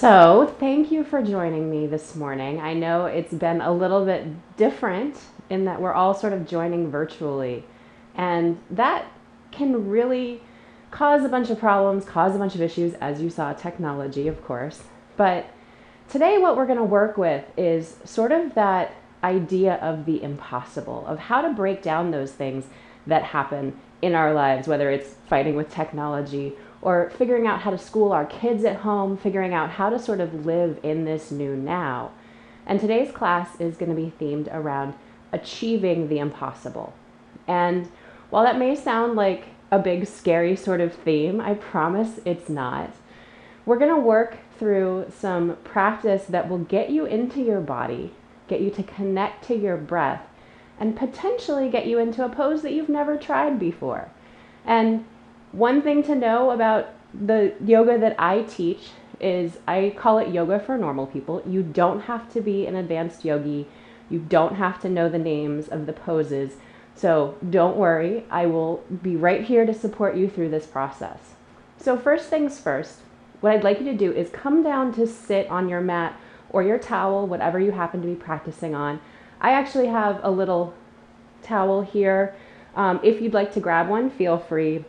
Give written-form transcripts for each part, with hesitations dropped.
So, thank you for joining me this morning. I know it's been a little bit different in that we're all sort of joining virtually, and that can really cause a bunch of problems, cause a bunch of issues, as you saw, technology, of course. But today, what we're going to work with is sort of that idea of the impossible, of how to break down those things that happen in our lives, whether it's fighting with technology or figuring out how to school our kids at home, figuring out how to sort of live in this new now. And today's class is going to be themed around achieving the impossible. And while that may sound like a big, scary sort of theme, I promise it's not. We're going to work through some practice that will get you into your body, get you to connect to your breath, and potentially get you into a pose that you've never tried before. And one thing to know about the yoga that I teach is I call it yoga for normal people. You don't have to be an advanced yogi. You don't have to know the names of the poses. So don't worry, I will be right here to support you through this process. So first things first, what I'd like you to do is come down to sit on your mat or your towel, whatever you happen to be practicing on. I actually have a little towel here. If you'd like to grab one, feel free.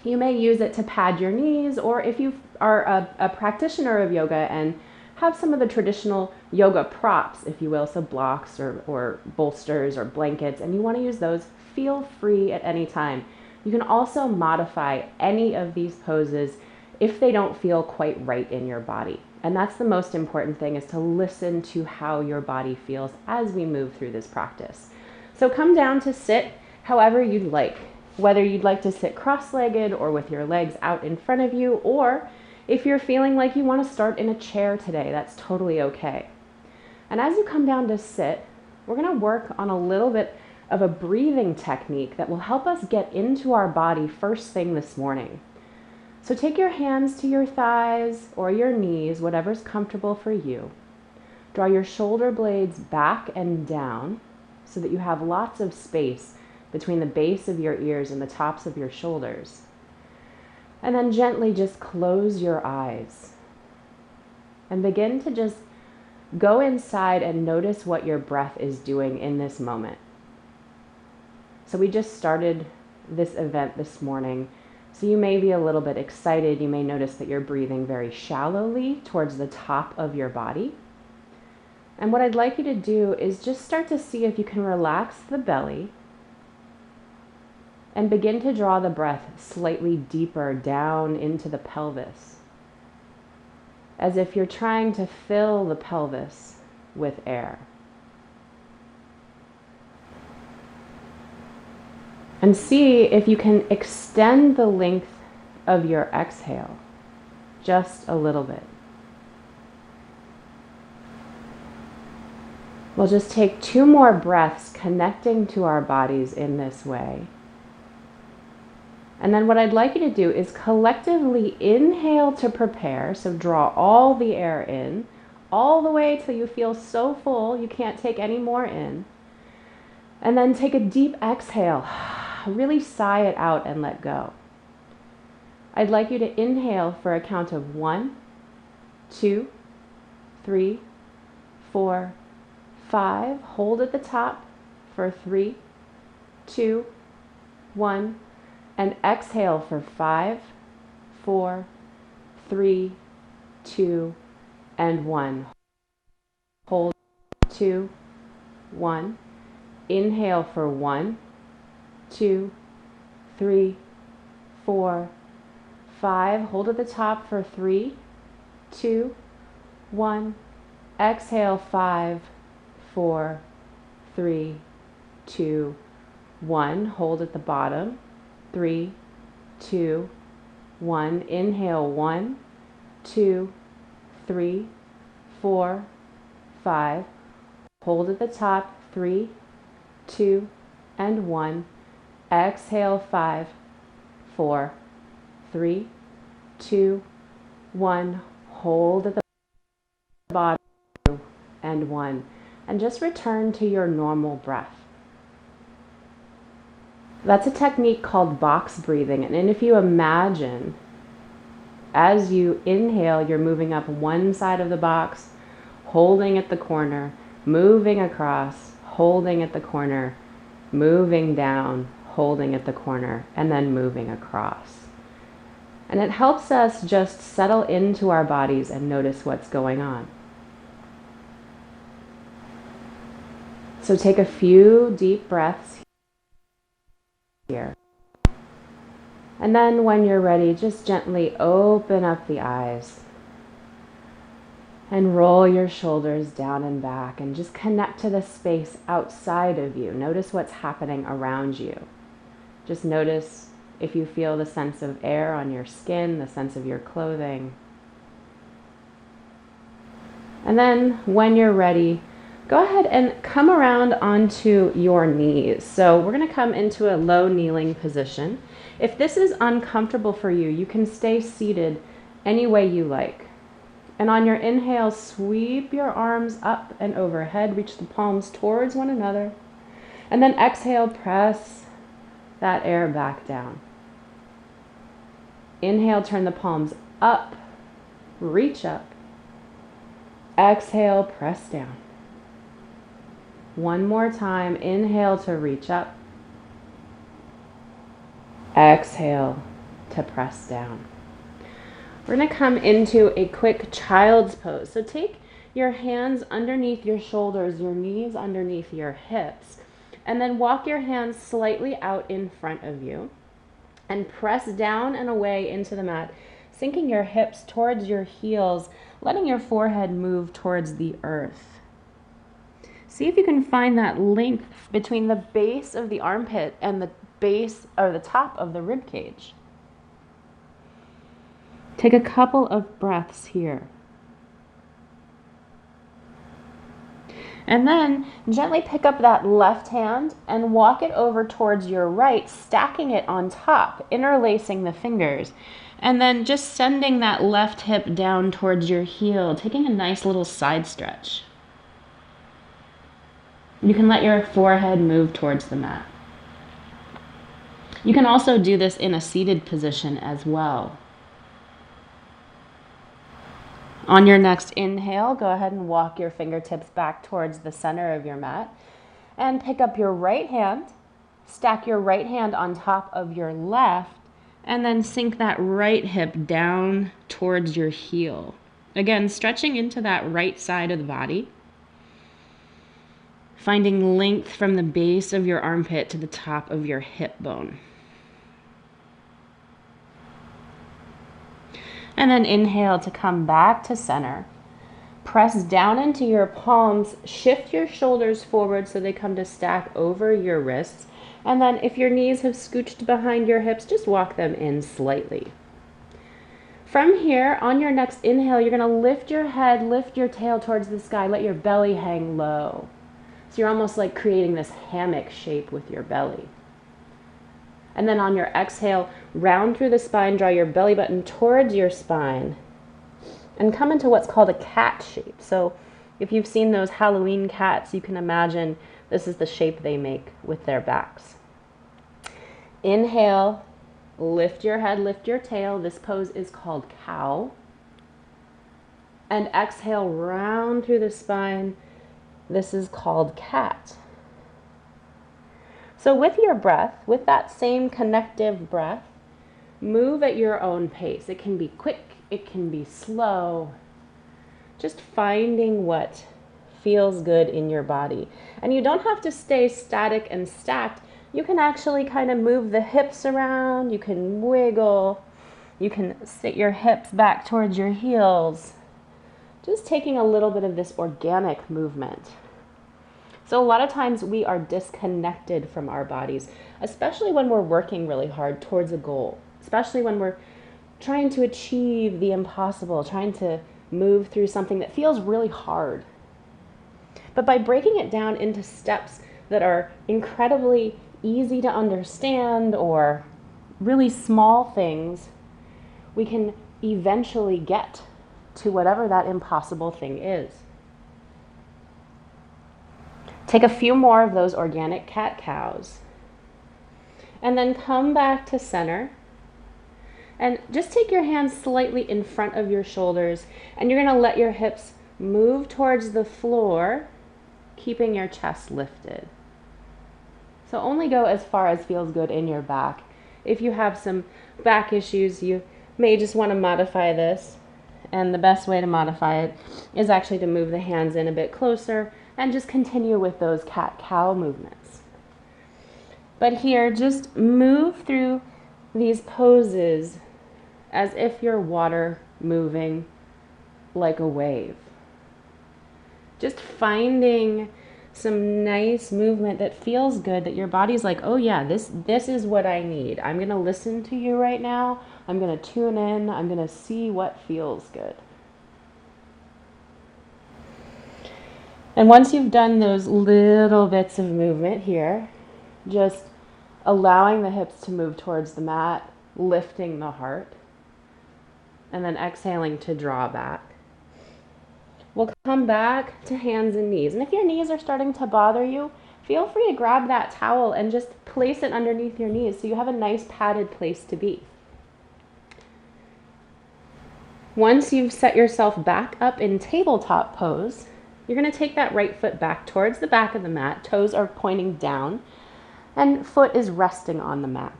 You may use it to pad your knees, or if you are a practitioner of yoga and have some of the traditional yoga props, if you will, so blocks or bolsters or blankets, and you want to use those, feel free at any time. You can also modify any of these poses if they don't feel quite right in your body. And that's the most important thing, is to listen to how your body feels as we move through this practice. So come down to sit however you'd like, whether you'd like to sit cross-legged or with your legs out in front of you, or if you're feeling like you want to start in a chair today, that's totally okay. And as you come down to sit, we're going to work on a little bit of a breathing technique that will help us get into our body first thing this morning. So take your hands to your thighs or your knees, whatever's comfortable for you. Draw your shoulder blades back and down so that you have lots of space between the base of your ears and the tops of your shoulders. And then gently just close your eyes and begin to just go inside and notice what your breath is doing in this moment. So we just started this event this morning, so you may be a little bit excited. You may notice that you're breathing very shallowly towards the top of your body. And what I'd like you to do is just start to see if you can relax the belly and begin to draw the breath slightly deeper down into the pelvis, as if you're trying to fill the pelvis with air. And see if you can extend the length of your exhale just a little bit. We'll just take 2 more breaths connecting to our bodies in this way. And then what I'd like you to do is collectively inhale to prepare. So draw all the air in, all the way till you feel so full you can't take any more in. And then take a deep exhale. Really sigh it out and let go. I'd like you to inhale for a count of 1, 2, 3, 4, 5. Hold at the top for 3, 2, 1. And exhale for 5, 4, 3, 2, and 1. Hold 2, 1. Inhale for 1, 2, 3, 4, 5. Hold at the top for 3, 2, 1. Exhale 5, 4, 3, 2, 1. Hold at the bottom. 3, 2, 1. Inhale 1, 2, 3, 4, 5. Hold at the top. 3, 2, and 1. Exhale 5, 4, 3, 2, 1. Hold at the bottom. 2, and 1. And just return to your normal breath. That's a technique called box breathing. And if you imagine As you inhale, you're moving up one side of the box, holding at the corner, moving across, holding at the corner, moving down, holding at the corner, and then moving across. And it helps us just settle into our bodies and notice what's going on. So take a few deep breaths here. And then when you're ready, just gently open up the eyes and roll your shoulders down and back and just connect to the space outside of you. Notice what's happening around you. Just notice if you feel the sense of air on your skin, the sense of your clothing. And then when you're ready, go ahead and come around onto your knees. So we're going to come into a low kneeling position. If this is uncomfortable for you, you can stay seated any way you like. And on your inhale, sweep your arms up and overhead, reach the palms towards one another. And then exhale, press that air back down. Inhale, turn the palms up, reach up. Exhale, press down. One more time, inhale to reach up. Exhale to press down. We're going to come into a quick child's pose. So take your hands underneath your shoulders, your knees underneath your hips, and then walk your hands slightly out in front of you and press down and away into the mat, sinking your hips towards your heels, letting your forehead move towards the earth. See if you can find that length between the base of the armpit and the base or the top of the rib cage. Take a couple of breaths here. And then gently pick up that left hand and walk it over towards your right, stacking it on top, interlacing the fingers. And then just sending that left hip down towards your heel, taking a nice little side stretch. You can let your forehead move towards the mat. You can also do this in a seated position as well. On your next inhale, go ahead and walk your fingertips back towards the center of your mat and pick up your right hand, stack your right hand on top of your left, and then sink that right hip down towards your heel. Again, stretching into that right side of the body, finding length from the base of your armpit to the top of your hip bone. And then inhale to come back to center. Press down into your palms, shift your shoulders forward so they come to stack over your wrists. And then if your knees have scooched behind your hips, just walk them in slightly. From here, on your next inhale, you're going to lift your head, lift your tail towards the sky, let your belly hang low. So you're almost like creating this hammock shape with your belly. And then on your exhale, round through the spine, draw your belly button towards your spine, and come into what's called a cat shape. So if you've seen those Halloween cats, you can imagine this is the shape they make with their backs. Inhale, lift your head, lift your tail. This pose is called cow. And exhale, round through the spine. This is called cat. So with your breath, with that same connective breath, move at your own pace. It can be quick, it can be slow. Just finding what feels good in your body. And you don't have to stay static and stacked. You can actually kind of move the hips around, you can wiggle, you can sit your hips back towards your heels. Just taking a little bit of this organic movement. So a lot of times we are disconnected from our bodies, especially when we're working really hard towards a goal, especially when we're trying to achieve the impossible, trying to move through something that feels really hard. But by breaking it down into steps that are incredibly easy to understand or really small things, we can eventually get to whatever that impossible thing is. Take a few more of those organic cat-cows. And then come back to center. And just take your hands slightly in front of your shoulders, and you're going to let your hips move towards the floor, keeping your chest lifted. So only go as far as feels good in your back. If you have some back issues, you may just want to modify this. And the best way to modify it is actually to move the hands in a bit closer and just continue with those cat-cow movements. But here, just move through these poses as if you're water moving like a wave. Just finding some nice movement that feels good, that your body's like, oh yeah, this is what I need. I'm going to listen to you right now. I'm going to tune in. I'm going to see what feels good. And once you've done those little bits of movement here, just allowing the hips to move towards the mat, lifting the heart, and then exhaling to draw back. We'll come back to hands and knees. And if your knees are starting to bother you, feel free to grab that towel and just place it underneath your knees so you have a nice padded place to be. Once you've set yourself back up in tabletop pose, you're going to take that right foot back towards the back of the mat. Toes are pointing down, and foot is resting on the mat.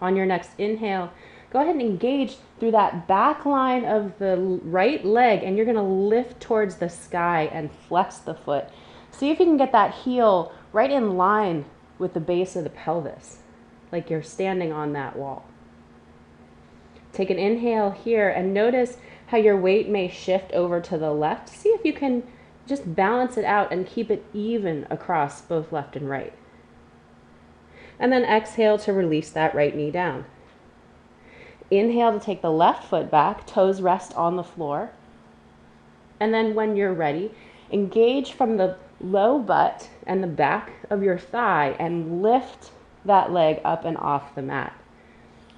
On your next inhale, go ahead and engage through that back line of the right leg, and you're going to lift towards the sky and flex the foot. See if you can get that heel right in line with the base of the pelvis, like you're standing on that wall. Take an inhale here and notice how your weight may shift over to the left. See if you can just balance it out and keep it even across both left and right. And then exhale to release that right knee down. Inhale to take the left foot back, toes rest on the floor. And then when you're ready, engage from the low butt and the back of your thigh and lift that leg up and off the mat.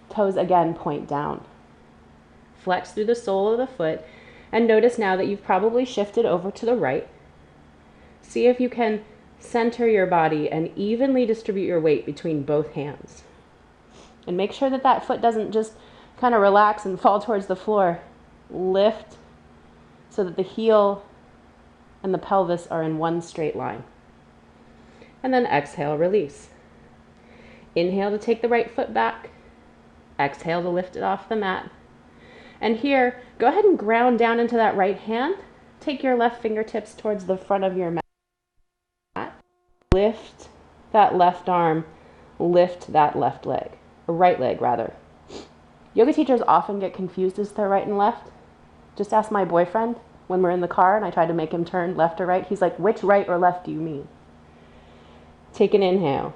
Toes again point down. Flex through the sole of the foot and notice now that you've probably shifted over to the right. See if you can center your body and evenly distribute your weight between both hands. And make sure that that foot doesn't just kind of relax and fall towards the floor. Lift so that the heel and the pelvis are in one straight line. And then exhale, release. Inhale to take the right foot back. Exhale to lift it off the mat. And here, go ahead and ground down into that right hand. Take your left fingertips towards the front of your mat. Lift that left arm. Lift that left leg, or right leg rather. Yoga teachers often get confused as to right and left. Just ask my boyfriend when we're in the car and I try to make him turn left or right. He's like, which right or left do you mean? Take an inhale.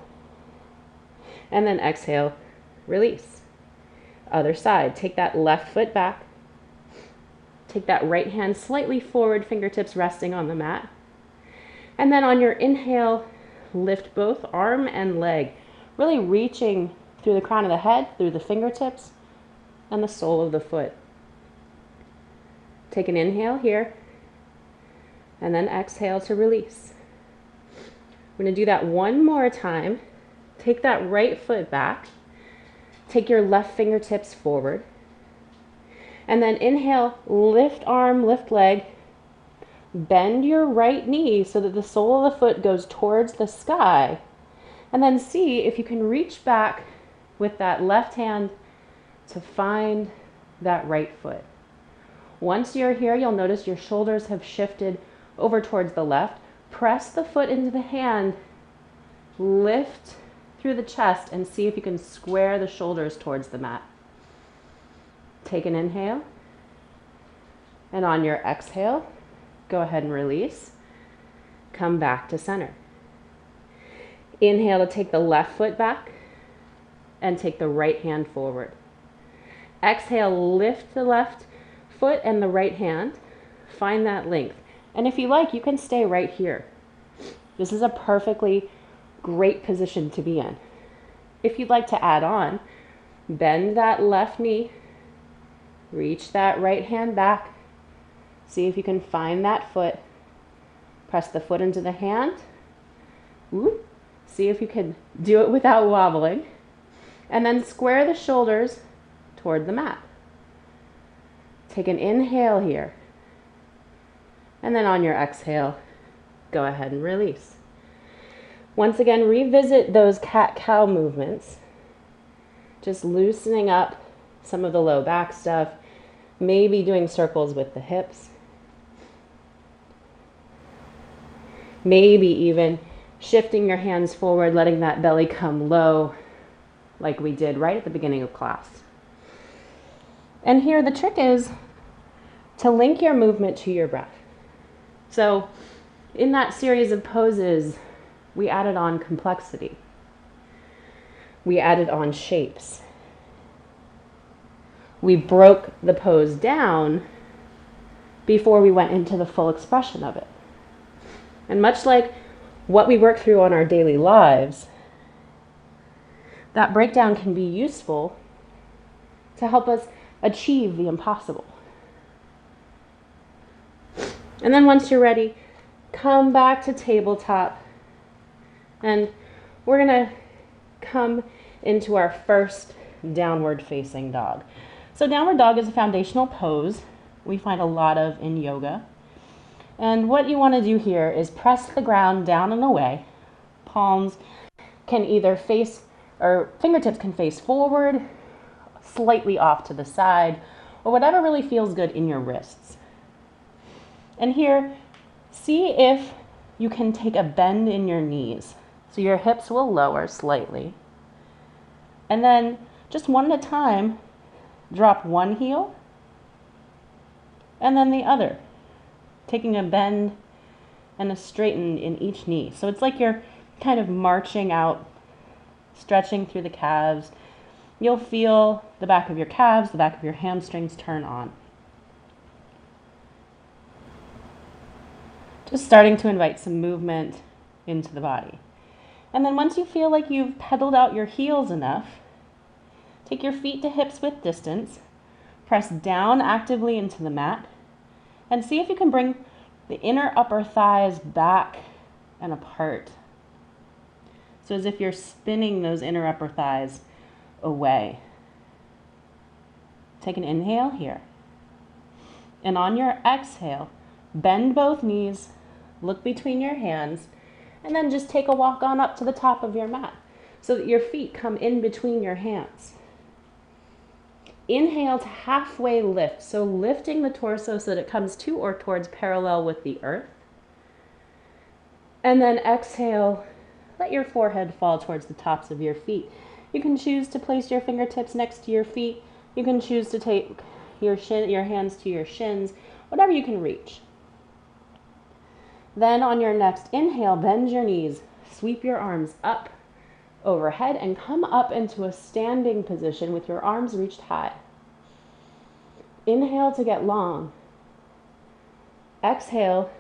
And then exhale, release. Other side, take that left foot back. Take that right hand slightly forward, fingertips resting on the mat. And then on your inhale, lift both arm and leg, really reaching through the crown of the head, through the fingertips, and the sole of the foot. Take an inhale here, and then exhale to release. We're going to do that one more time. Take that right foot back. Take your left fingertips forward. And then inhale, lift arm, lift leg. Bend your right knee so that the sole of the foot goes towards the sky. And then see if you can reach back with that left hand to find that right foot. Once you're here, you'll notice your shoulders have shifted over towards the left. Press the foot into the hand. Lift through the chest and see if you can square the shoulders towards the mat. Take an inhale. And on your exhale, go ahead and release. Come back to center. Inhale to take the left foot back and take the right hand forward. Exhale, lift the left foot and the right hand. Find that length. And if you like, you can stay right here. This is a perfectly great position to be in. If you'd like to add on, bend that left knee, reach that right hand back. See if you can find that foot. Press the foot into the hand. Ooh. See if you can do it without wobbling. And then square the shoulders toward the mat. Take an inhale here. And then on your exhale, go ahead and release. Once again, revisit those cat-cow movements. Just loosening up some of the low back stuff, maybe doing circles with the hips. Maybe even shifting your hands forward, letting that belly come low, like we did right at the beginning of class. And here the trick is to link your movement to your breath. So in that series of poses, we added on complexity. We added on shapes. We broke the pose down before we went into the full expression of it. And much like what we work through on our daily lives, that breakdown can be useful to help us achieve the impossible. And then once you're ready, come back to tabletop, and we're going to come into our first downward facing dog. So downward dog is a foundational pose we find a lot of in yoga. And what you want to do here is press the ground down and away. Palms can either face, or fingertips can face forward, slightly off to the side, or whatever really feels good in your wrists. And here, see if you can take a bend in your knees. So your hips will lower slightly. And then just one at a time, drop one heel and then the other, taking a bend and a straighten in each knee. So it's like you're kind of marching out, stretching through the calves. You'll feel the back of your calves, the back of your hamstrings turn on. Just starting to invite some movement into the body. And then once you feel like you've pedaled out your heels enough, take your feet to hips width distance, press down actively into the mat, and see if you can bring the inner upper thighs back and apart. So as if you're spinning those inner upper thighs away. Take an inhale here. And on your exhale, bend both knees, look between your hands, and then just take a walk on up to the top of your mat so that your feet come in between your hands. Inhale to halfway lift, so lifting the torso so that it comes to or towards parallel with the earth. And then exhale, let your forehead fall towards the tops of your feet. You can choose to place your fingertips next to your feet. You can choose to take your hands to your shins, whatever you can reach. Then on your next inhale, bend your knees, sweep your arms up overhead and come up into a standing position with your arms reached high. Inhale to get long. Exhale,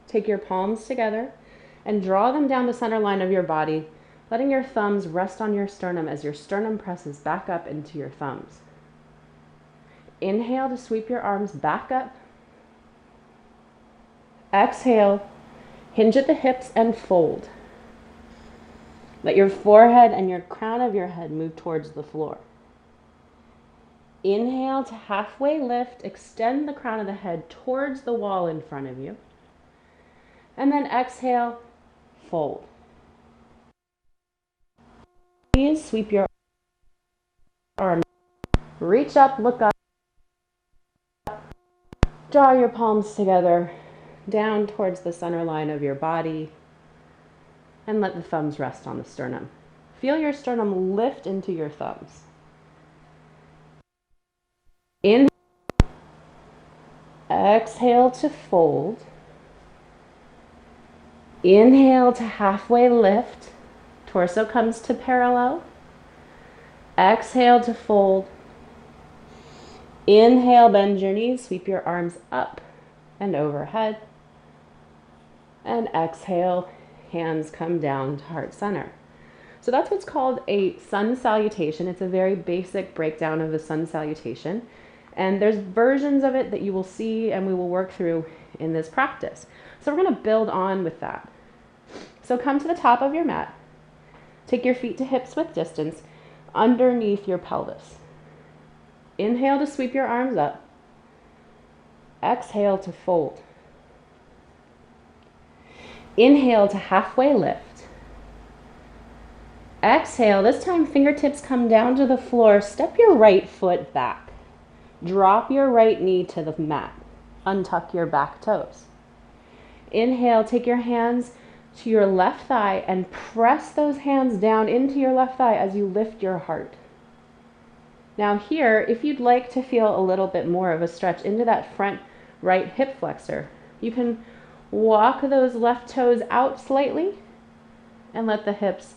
take your palms together and draw them down the center line of your body, letting your thumbs rest on your sternum as your sternum presses back up into your thumbs. Inhale to sweep your arms back up. Exhale, hinge at the hips and fold. Let your forehead and your crown of your head move towards the floor. Inhale to halfway lift, extend the crown of the head towards the wall in front of you. And then exhale, fold. Please sweep your arms. Reach up, look up. Draw your palms together, down towards the center line of your body. And let the thumbs rest on the sternum. Feel your sternum lift into your thumbs. Inhale. Exhale to fold. Inhale to halfway lift. Torso comes to parallel. Exhale to fold. Inhale, bend your knees, sweep your arms up and overhead. And exhale, hands come down to heart center. So that's what's called a sun salutation. It's a very basic breakdown of the sun salutation. And there's versions of it that you will see and we will work through in this practice. So we're going to build on with that. So come to the top of your mat. Take your feet to hips width distance underneath your pelvis. Inhale to sweep your arms up. Exhale to fold. Inhale to halfway lift. Exhale, this time fingertips come down to the floor. Step your right foot back. Drop your right knee to the mat. Untuck your back toes. Inhale, take your hands to your left thigh and press those hands down into your left thigh as you lift your heart. Now here, if you'd like to feel a little bit more of a stretch into that front right hip flexor, you can walk those left toes out slightly and let the hips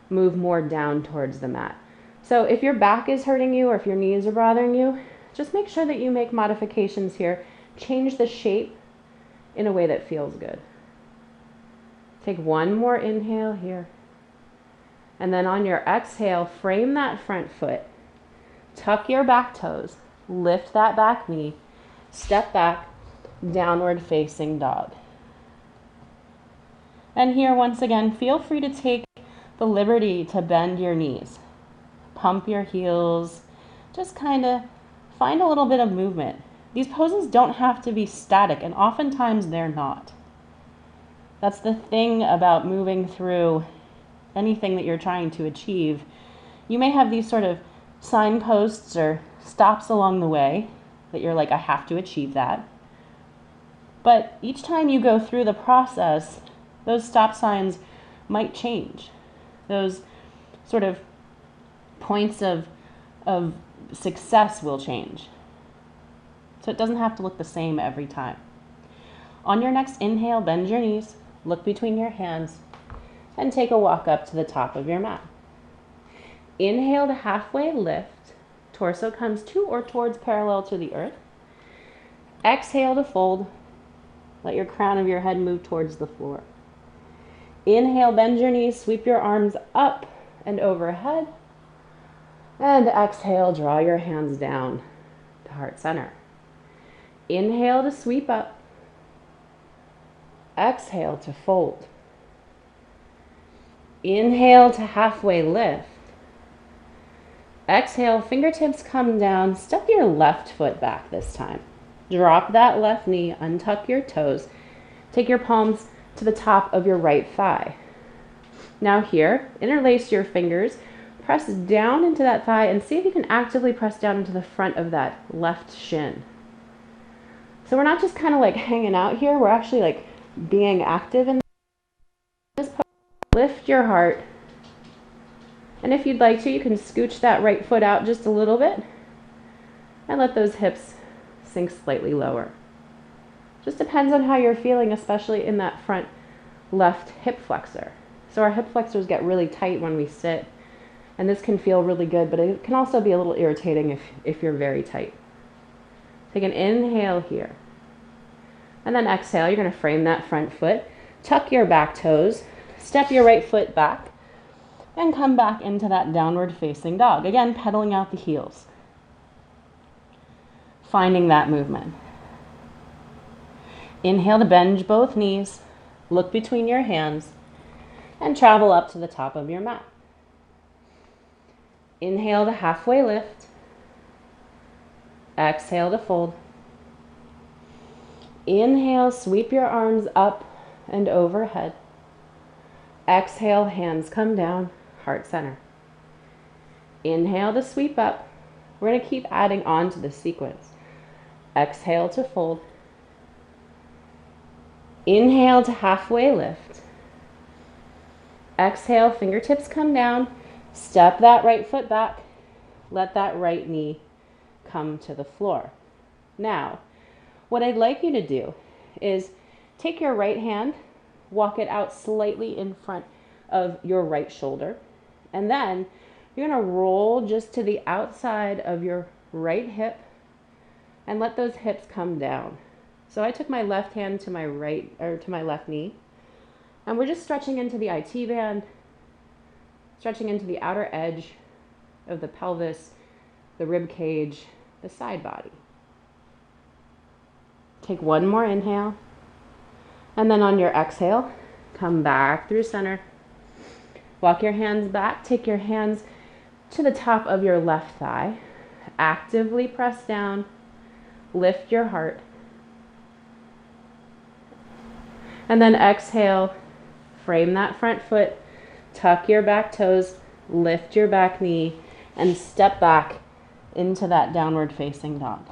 move more down towards the mat. So if your back is hurting you or if your knees are bothering you, just make sure that you make modifications here. Change the shape in a way that feels good. Take one more inhale here. And then on your exhale, frame that front foot. Tuck your back toes. Lift that back knee. Step back, downward facing dog. And here, once again, feel free to take the liberty to bend your knees. Pump your heels. Just kind of find a little bit of movement. These poses don't have to be static, and oftentimes they're not. That's the thing about moving through anything that you're trying to achieve. You may have these sort of signposts or stops along the way that you're like, I have to achieve that. But each time you go through the process, those stop signs might change. Those sort of points of success will change. So it doesn't have to look the same every time. On your next inhale, bend your knees, look between your hands, and take a walk up to the top of your mat. Inhale to halfway lift. Torso comes to or towards parallel to the earth. Exhale to fold. Let your crown of your head move towards the floor. Inhale, bend your knees, sweep your arms up and overhead. And exhale, draw your hands down to heart center. Inhale to sweep up. Exhale to fold. Inhale to halfway lift. Exhale, fingertips come down. Step your left foot back this time. Drop that left knee, untuck your toes. Take your palms to the top of your right thigh. Now here, interlace your fingers, press down into that thigh, and see if you can actively press down into the front of that left shin. So we're not just kind of like hanging out here, we're actually like being active in this pose. Lift your heart. And if you'd like to, you can scooch that right foot out just a little bit and let those hips sink slightly lower. Just depends on how you're feeling, especially in that front left hip flexor. So our hip flexors get really tight when we sit, and this can feel really good, but it can also be a little irritating if you're very tight. Take an inhale here. And then exhale, you're going to frame that front foot, tuck your back toes, step your right foot back, and come back into that downward facing dog. Again, pedaling out the heels. Finding that movement. Inhale to bend both knees, look between your hands, and travel up to the top of your mat. Inhale to halfway lift. Exhale to fold. Inhale, sweep your arms up and overhead. Exhale, hands come down, heart center. Inhale to sweep up. We're going to keep adding on to the sequence. Exhale to fold. Inhale to halfway lift. Exhale, fingertips come down. Step that right foot back. Let that right knee come to the floor. Now, what I'd like you to do is take your right hand, walk it out slightly in front of your right shoulder, and then you're going to roll just to the outside of your right hip and let those hips come down. So I took my left hand to my right, or to my left knee, and we're just stretching into the IT band, stretching into the outer edge of the pelvis, the rib cage, the side body. Take one more inhale, and then on your exhale, come back through center. Walk your hands back, take your hands to the top of your left thigh. actively press down, lift your heart. And then exhale, frame that front foot, tuck your back toes, lift your back knee, and step back into that downward facing dog.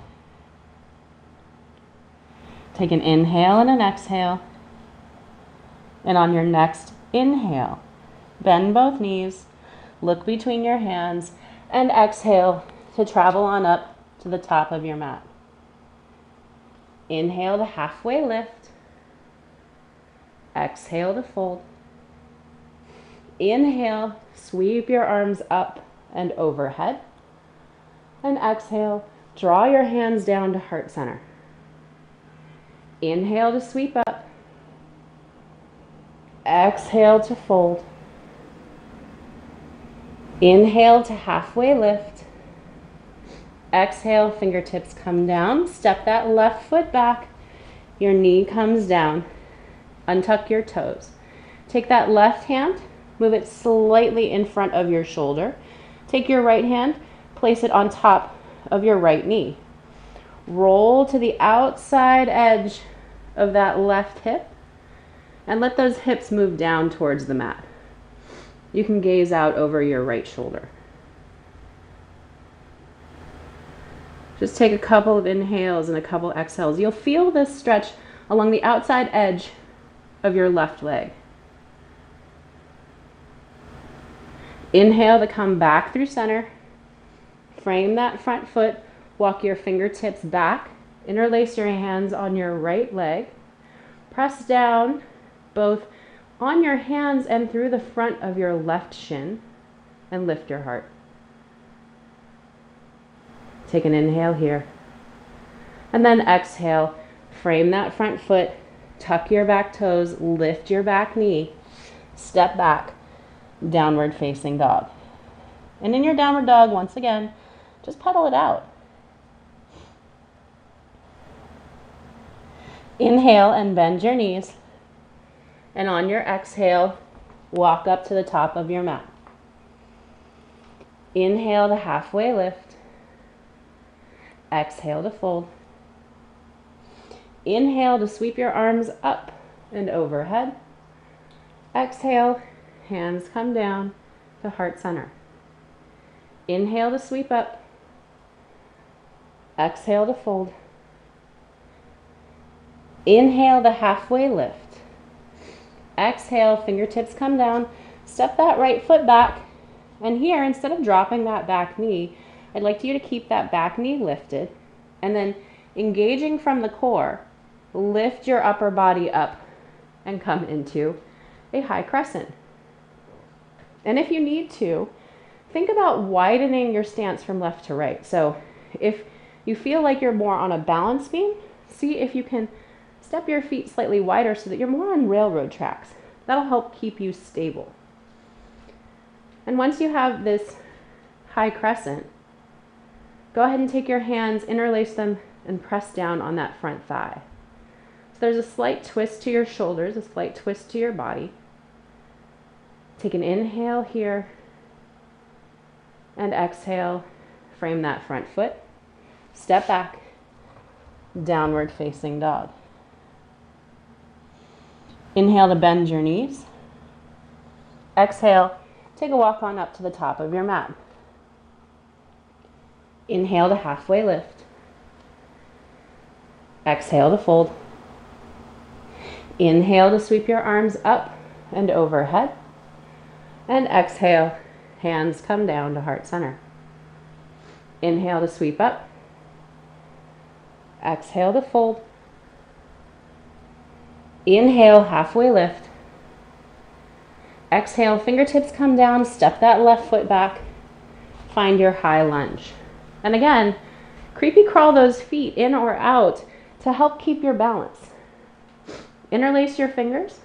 Take an inhale and an exhale. And on your next inhale, bend both knees, look between your hands, and exhale to travel on up to the top of your mat. Inhale to halfway lift. Exhale to fold. Inhale, sweep your arms up and overhead. And exhale, draw your hands down to heart center. Inhale to sweep up. Exhale to fold. Inhale to halfway lift. Exhale, fingertips come down. Step that left foot back. Your knee comes down. Untuck your toes. Take that left hand, move it slightly in front of your shoulder. Take your right hand, place it on top of your right knee. Roll to the outside edge of that left hip and let those hips move down towards the mat. You can gaze out over your right shoulder. Just take a couple of inhales and a couple exhales. You'll feel this stretch along the outside edge of your left leg. Inhale to come back through center. Frame that front foot. Walk your fingertips back. Interlace your hands on your right leg. Press down both on your hands and through the front of your left shin and lift your heart. Take an inhale here. And then exhale. Frame that front foot. Tuck your back toes. Lift your back knee. Step back. Downward facing dog. And in your downward dog, once again, just pedal it out. Inhale and bend your knees. And on your exhale, walk up to the top of your mat. Inhale to halfway lift. Exhale to fold. Inhale to sweep your arms up and overhead. Exhale, hands come down to heart center. Inhale to sweep up. Exhale to fold. Inhale to halfway lift. Exhale, fingertips come down. Step that right foot back. And here, instead of dropping that back knee, I'd like you to keep that back knee lifted. And then engaging from the core, lift your upper body up and come into a high crescent. And if you need to, think about widening your stance from left to right. So if you feel like you're more on a balance beam, see if you can step your feet slightly wider so that you're more on railroad tracks. That'll help keep you stable. And once you have this high crescent, go ahead and take your hands, interlace them, and press down on that front thigh. So there's a slight twist to your shoulders, a slight twist to your body. Take an inhale here, and exhale, frame that front foot. Step back, downward facing dog. Inhale to bend your knees. Exhale, take a walk on up to the top of your mat. Inhale to halfway lift. Exhale to fold. Inhale to sweep your arms up and overhead. And exhale, hands come down to heart center. Inhale to sweep up. Exhale to fold. Inhale, halfway lift. Exhale, fingertips come down, step that left foot back. Find your high lunge. And again, creepy crawl those feet in or out to help keep your balance. Interlace your fingers,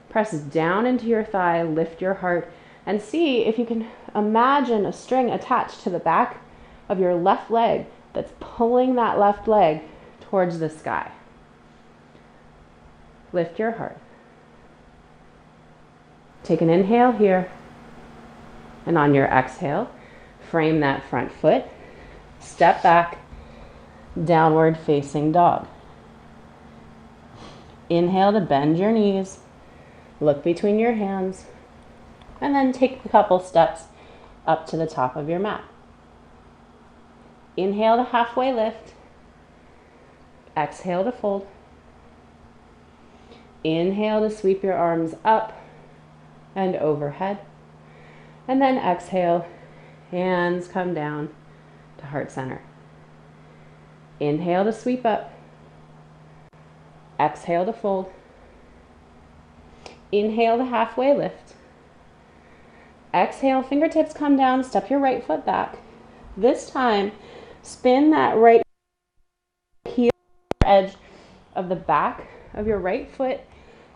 press down into your thigh, lift your heart, and see if you can imagine a string attached to the back of your left leg that's pulling that left leg towards the sky. Lift your heart. Take an inhale here, and on your exhale, frame that front foot. Step back, downward facing dog. Inhale to bend your knees, look between your hands, and then take a couple steps up to the top of your mat. Inhale to halfway lift. Exhale to fold. Inhale to sweep your arms up and overhead. And then exhale, hands come down to heart center. Inhale to sweep up. Exhale to fold. Inhale to halfway lift. Exhale, fingertips come down, step your right foot back. This time, spin that right heel edge of the back of your right foot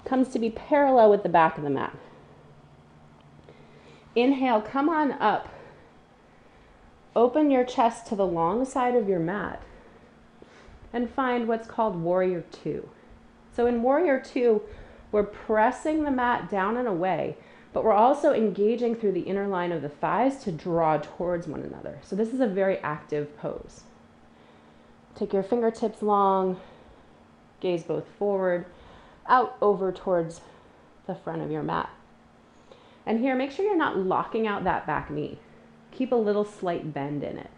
comes to be parallel with the back of the mat. Inhale, come on up. Open your chest to the long side of your mat and find what's called Warrior Two. So in Warrior Two, we're pressing the mat down and away, but we're also engaging through the inner line of the thighs to draw towards one another. So this is a very active pose. Take your fingertips long, gaze both forward, out over towards the front of your mat. And here, make sure you're not locking out that back knee. Keep a little slight bend in it.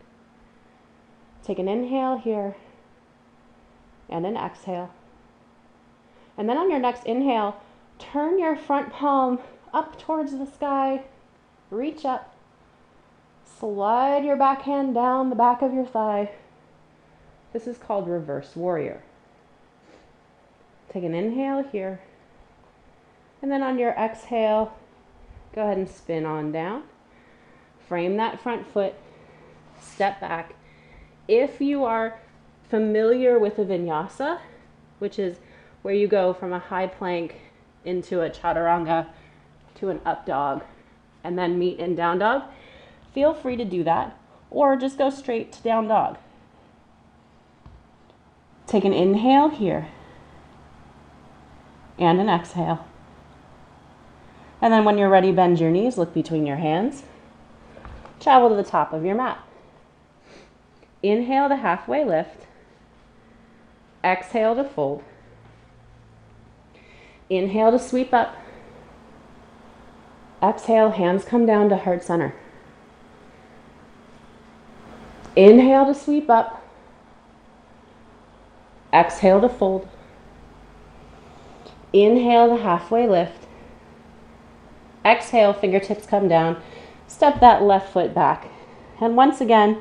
Take an inhale here and an exhale. And then on your next inhale, turn your front palm up towards the sky, reach up, slide your back hand down the back of your thigh. This is called Reverse Warrior. Take an inhale here, and then on your exhale, go ahead and spin on down. Frame that front foot, step back. If you are familiar with a vinyasa, which is where you go from a high plank into a chaturanga to an up dog and then meet in down dog, feel free to do that, or just go straight to down dog. Take an inhale here and an exhale. And then when you're ready, bend your knees, look between your hands, travel to the top of your mat. Inhale to halfway lift. Exhale to fold. Inhale to sweep up. Exhale, hands come down to heart center. Inhale to sweep up. Exhale to fold. Inhale to halfway lift. Exhale, fingertips come down. Step that left foot back. And once again,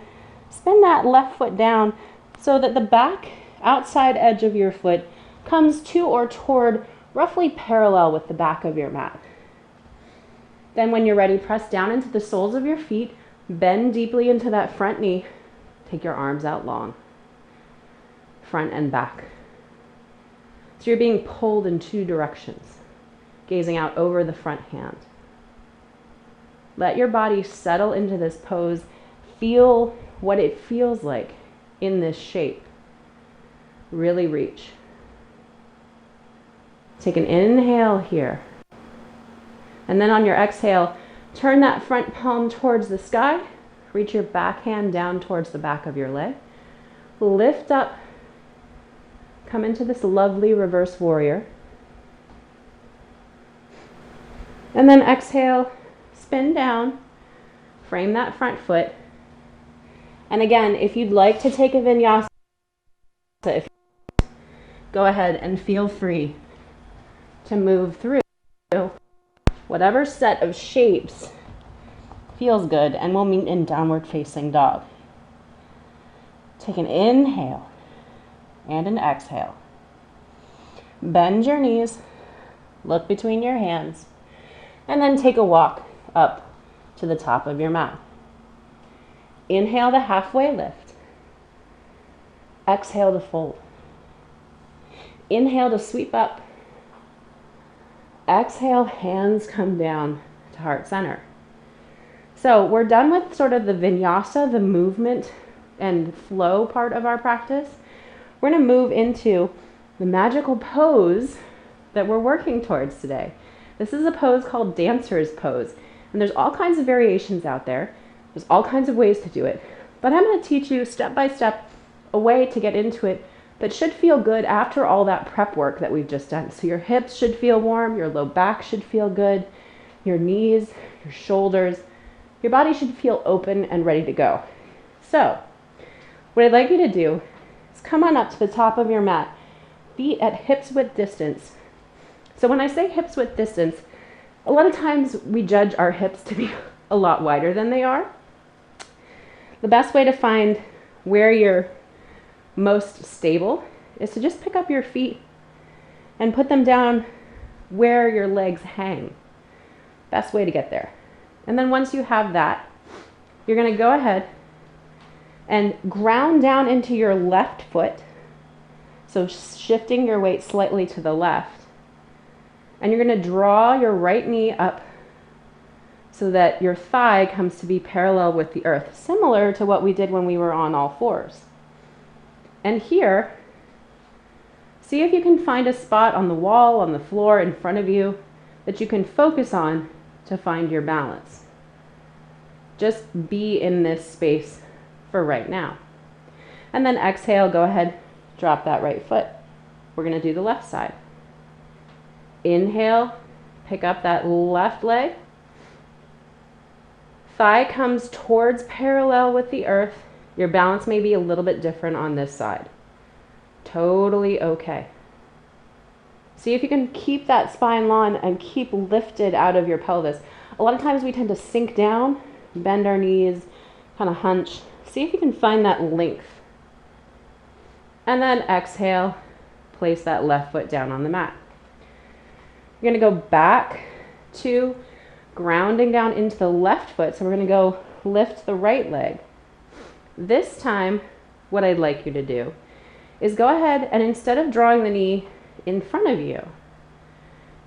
spin that left foot down so that the back outside edge of your foot comes to or toward roughly parallel with the back of your mat. Then when you're ready, press down into the soles of your feet, bend deeply into that front knee, take your arms out long, front and back. So you're being pulled in two directions, gazing out over the front hand. Let your body settle into this pose. Feel what it feels like in this shape. Really reach. Take an inhale here. And then on your exhale, turn that front palm towards the sky. Reach your back hand down towards the back of your leg. Lift up. Come into this lovely reverse warrior. And then exhale, spin down, frame that front foot. And again, if you'd like to take a vinyasa, go ahead and feel free to move through whatever set of shapes feels good, and we'll meet in downward facing dog. Take an inhale and an exhale. Bend your knees, look between your hands, and then take a walk up to the top of your mat. Inhale to halfway lift. Exhale to fold. Inhale to sweep up. Exhale, hands come down to heart center. So we're done with sort of the vinyasa, the movement and flow part of our practice. We're going to move into the magical pose that we're working towards today. This is a pose called dancer's pose. And there's all kinds of variations out there. There's all kinds of ways to do it. But I'm going to teach you step by step a way to get into it that should feel good after all that prep work that we've just done. So your hips should feel warm, your low back should feel good, your knees, your shoulders, your body should feel open and ready to go. So what I'd like you to do is come on up to the top of your mat, feet at hips width distance. So when I say hips width distance, a lot of times we judge our hips to be a lot wider than they are. The best way to find where you're most stable is to just pick up your feet and put them down where your legs hang. Best way to get there. And then once you have that, you're going to go ahead and ground down into your left foot. So shifting your weight slightly to the left. And you're going to draw your right knee up so that your thigh comes to be parallel with the earth, similar to what we did when we were on all fours. And here, see if you can find a spot on the wall, on the floor in front of you that you can focus on to find your balance. Just be in this space for right now. And then exhale, go ahead, drop that right foot. We're going to do the left side. Inhale, pick up that left leg. Thigh comes towards parallel with the earth. Your balance may be a little bit different on this side. Totally okay. See if you can keep that spine long and keep lifted out of your pelvis. A lot of times we tend to sink down, bend our knees, kind of hunch. See if you can find that length. And then exhale, place that left foot down on the mat. You're going to go back to grounding down into the left foot. So we're going to go lift the right leg. This time, what I'd like you to do is go ahead and instead of drawing the knee in front of you,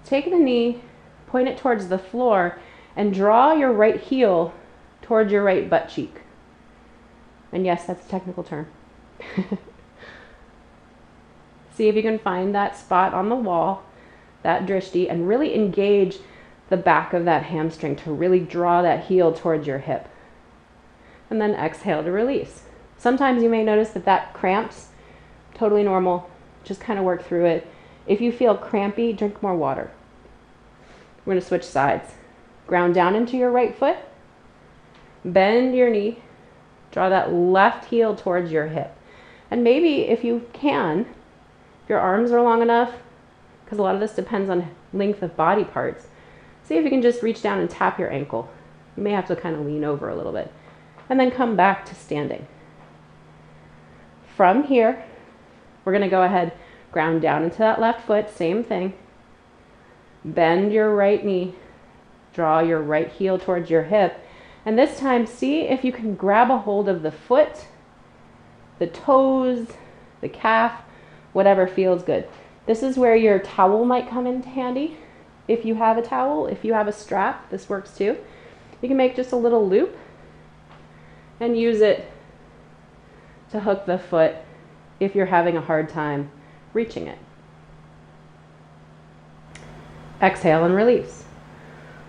take the knee, point it towards the floor, and draw your right heel towards your right butt cheek. And yes, that's a technical term. See if you can find that spot on the wall, that drishti, and really engage the back of that hamstring to really draw that heel towards your hip. And then exhale to release. Sometimes you may notice that cramps, totally normal. Just kind of work through it. If you feel crampy, drink more water. We're going to switch sides. Ground down into your right foot. Bend your knee. Draw that left heel towards your hip. And maybe if you can, if your arms are long enough, because a lot of this depends on length of body parts, see if you can just reach down and tap your ankle. You may have to kind of lean over a little bit. And then come back to standing. From here, we're going to go ahead, ground down into that left foot, same thing. Bend your right knee, draw your right heel towards your hip, and this time see if you can grab a hold of the foot, the toes, the calf, whatever feels good. This is where your towel might come in handy. If you have a towel, if you have a strap, this works too. You can make just a little loop and use it to hook the foot if you're having a hard time reaching it. Exhale and release.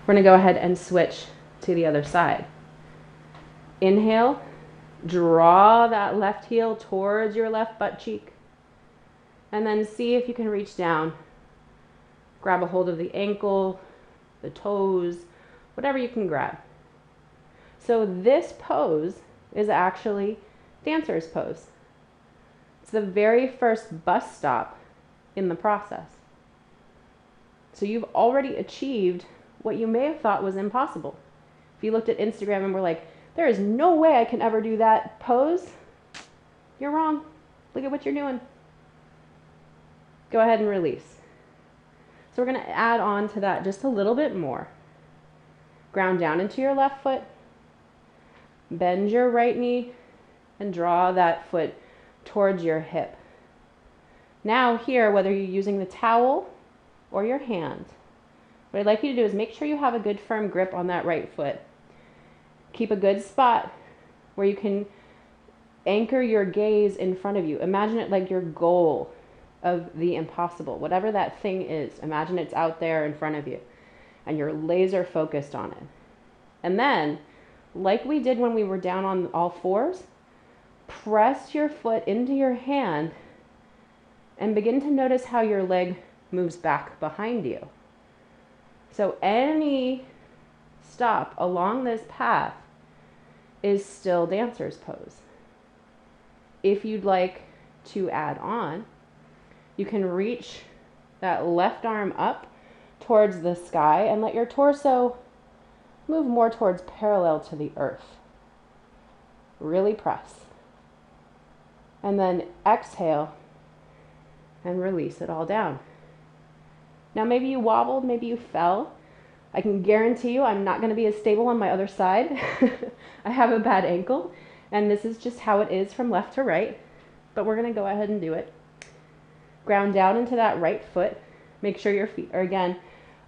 We're going to go ahead and switch to the other side. Inhale, draw that left heel towards your left butt cheek. And then see if you can reach down. Grab a hold of the ankle, the toes, whatever you can grab. So this pose is actually dancer's pose. It's the very first bus stop in the process. So you've already achieved what you may have thought was impossible. If you looked at Instagram and were like, there is no way I can ever do that pose, you're wrong. Look at what you're doing. Go ahead and release. So we're going to add on to that just a little bit more. Ground down into your left foot. Bend your right knee and draw that foot towards your hip. Now here, whether you're using the towel or your hand, what I'd like you to do is make sure you have a good firm grip on that right foot. Keep a good spot where you can anchor your gaze in front of you. Imagine it like your goal of the impossible. Whatever that thing is, imagine it's out there in front of you and you're laser focused on it. And then, like we did when we were down on all fours, press your foot into your hand and begin to notice how your leg moves back behind you. So any stop along this path is still dancer's pose. If you'd like to add on, you can reach that left arm up towards the sky and let your torso move more towards parallel to the earth. Really press. And then exhale and release it all down. Now maybe you wobbled, maybe you fell. I can guarantee you I'm not going to be as stable on my other side. I have a bad ankle, and this is just how it is from left to right, but we're going to go ahead and do it. Ground down into that right foot. Make sure your feet are, again,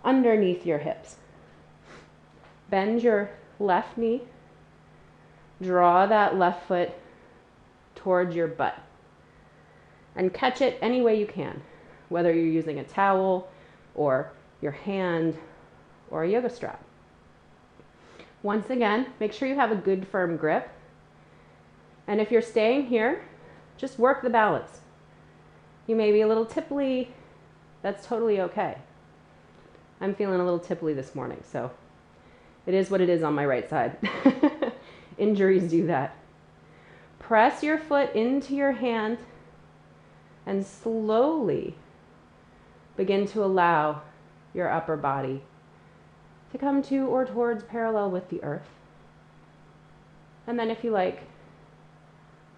underneath your hips. Bend your left knee. Draw that left foot towards your butt. And catch it any way you can, whether you're using a towel or your hand or a yoga strap. Once again, make sure you have a good firm grip. And if you're staying here, just work the balance. You may be a little tipply. That's totally okay. I'm feeling a little tipply this morning, so it is what it is on my right side. Injuries do that. Press your foot into your hand and slowly begin to allow your upper body to come to or towards parallel with the earth. And then if you like,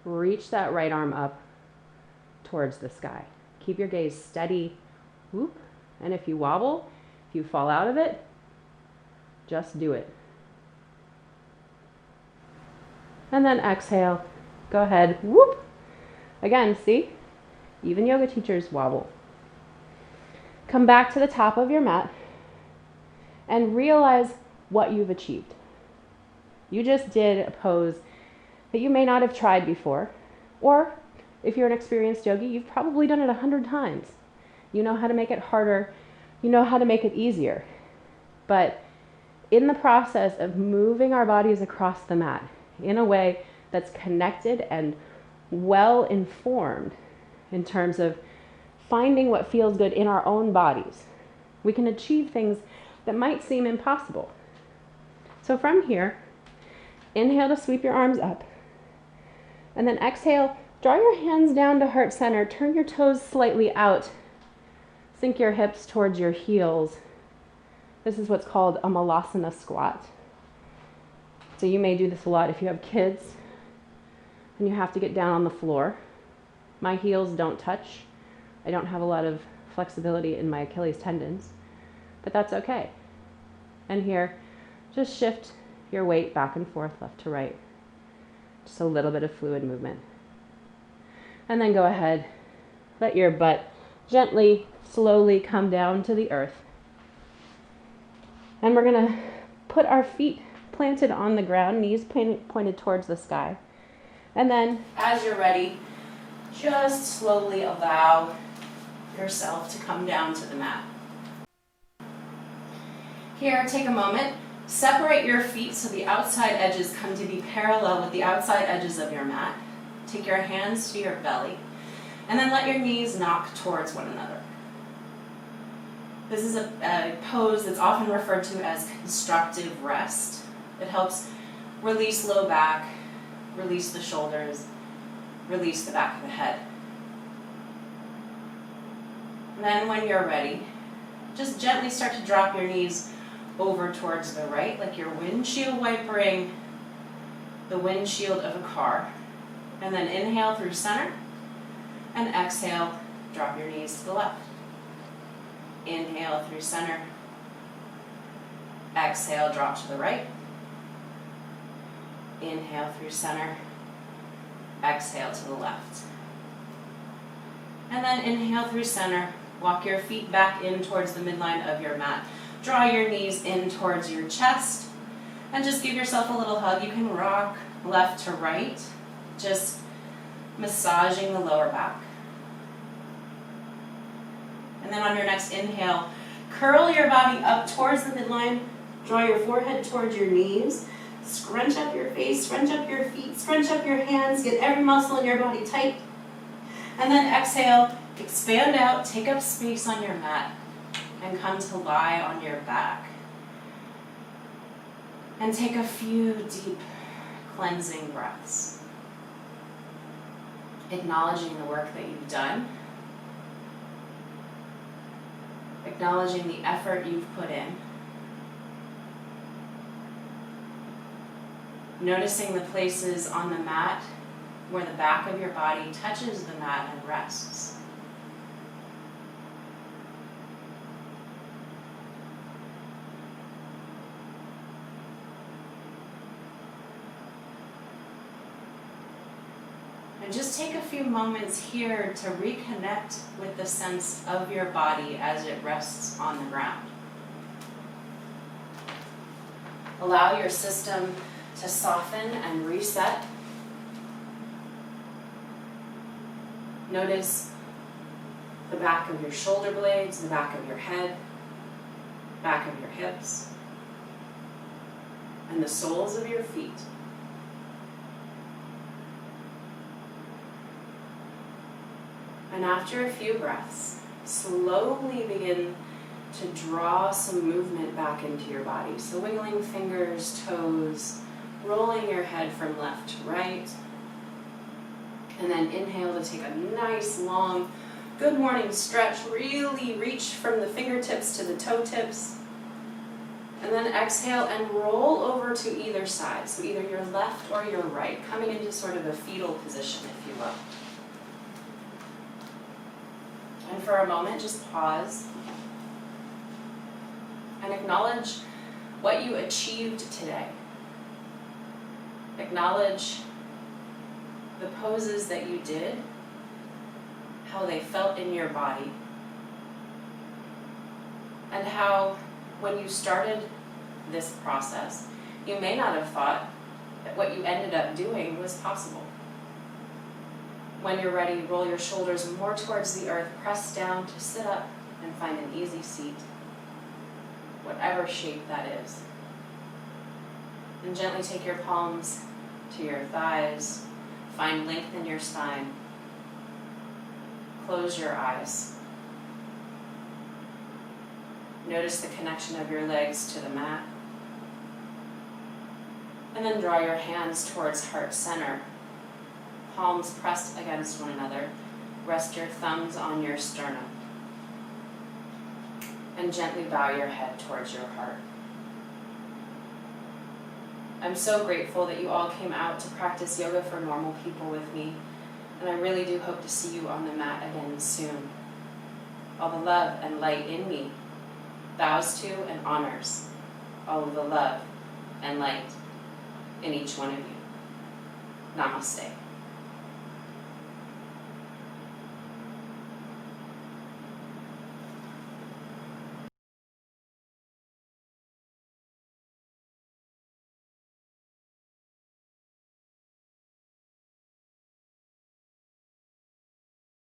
reach that right arm up towards the sky. Keep your gaze steady. Whoop. And if you wobble, if you fall out of it, just do it. And then exhale. Go ahead. Whoop. Again, see? Even yoga teachers wobble. Come back to the top of your mat and realize what you've achieved. You just did a pose that you may not have tried before, or if you're an experienced yogi, you've probably done it 100 times. You know how to make it harder. You know how to make it easier. But in the process of moving our bodies across the mat in a way that's connected and well informed in terms of finding what feels good in our own bodies, we can achieve things that might seem impossible. So from here, inhale to sweep your arms up. And then exhale, draw your hands down to heart center, turn your toes slightly out, sink your hips towards your heels. This is what's called a malasana squat. So you may do this a lot if you have kids and you have to get down on the floor. My heels don't touch. I don't have a lot of flexibility in my Achilles tendons, but that's okay. And here, just shift your weight back and forth, left to right. Just a little bit of fluid movement. And then go ahead, let your butt gently, slowly come down to the earth. And we're going to put our feet planted on the ground, knees pointed towards the sky. And then, as you're ready, just slowly allow yourself to come down to the mat. Here, take a moment, separate your feet so the outside edges come to be parallel with the outside edges of your mat. Take your hands to your belly, and then let your knees knock towards one another. This is a pose that's often referred to as constructive rest. It helps release low back, release the shoulders, release the back of the head. And then when you're ready, just gently start to drop your knees over towards the right, like you're windshield wipering the windshield of a car. And then inhale through center, and exhale, drop your knees to the left. Inhale through center, exhale, drop to the right. Inhale through center, exhale to the left. And then inhale through center, walk your feet back in towards the midline of your mat. Draw your knees in towards your chest, and just give yourself a little hug. You can rock left to right, just massaging the lower back. And then on your next inhale, curl your body up towards the midline, draw your forehead towards your knees, Scrunch up your face, scrunch up your feet, scrunch up your hands, get every muscle in your body tight. And then exhale, expand out, take up space on your mat, and come to lie on your back. And take a few deep cleansing breaths. Acknowledging the work that you've done. Acknowledging the effort you've put in. Noticing the places on the mat where the back of your body touches the mat and rests. And just take a few moments here to reconnect with the sense of your body as it rests on the ground. Allow your system to soften and reset. Notice the back of your shoulder blades, the back of your head, back of your hips, and the soles of your feet. And after a few breaths, slowly begin to draw some movement back into your body. So wiggling fingers, toes, rolling your head from left to right. And then inhale to take a nice long good morning stretch. Really reach from the fingertips to the toe tips. And then exhale and roll over to either side. So either your left or your right, coming into sort of a fetal position, if you will. And for a moment, just pause and acknowledge what you achieved today. Acknowledge the poses that you did, how they felt in your body, and how when you started this process, you may not have thought that what you ended up doing was possible. When you're ready, roll your shoulders more towards the earth, press down to sit up and find an easy seat, whatever shape that is. And gently take your palms to your thighs, find length in your spine. Close your eyes. Notice the connection of your legs to the mat. And then draw your hands towards heart center. Palms pressed against one another. Rest your thumbs on your sternum. And gently bow your head towards your heart. I'm so grateful that you all came out to practice yoga for normal people with me, and I really do hope to see you on the mat again soon. All the love and light in me bows to and honors all of the love and light in each one of you. Namaste.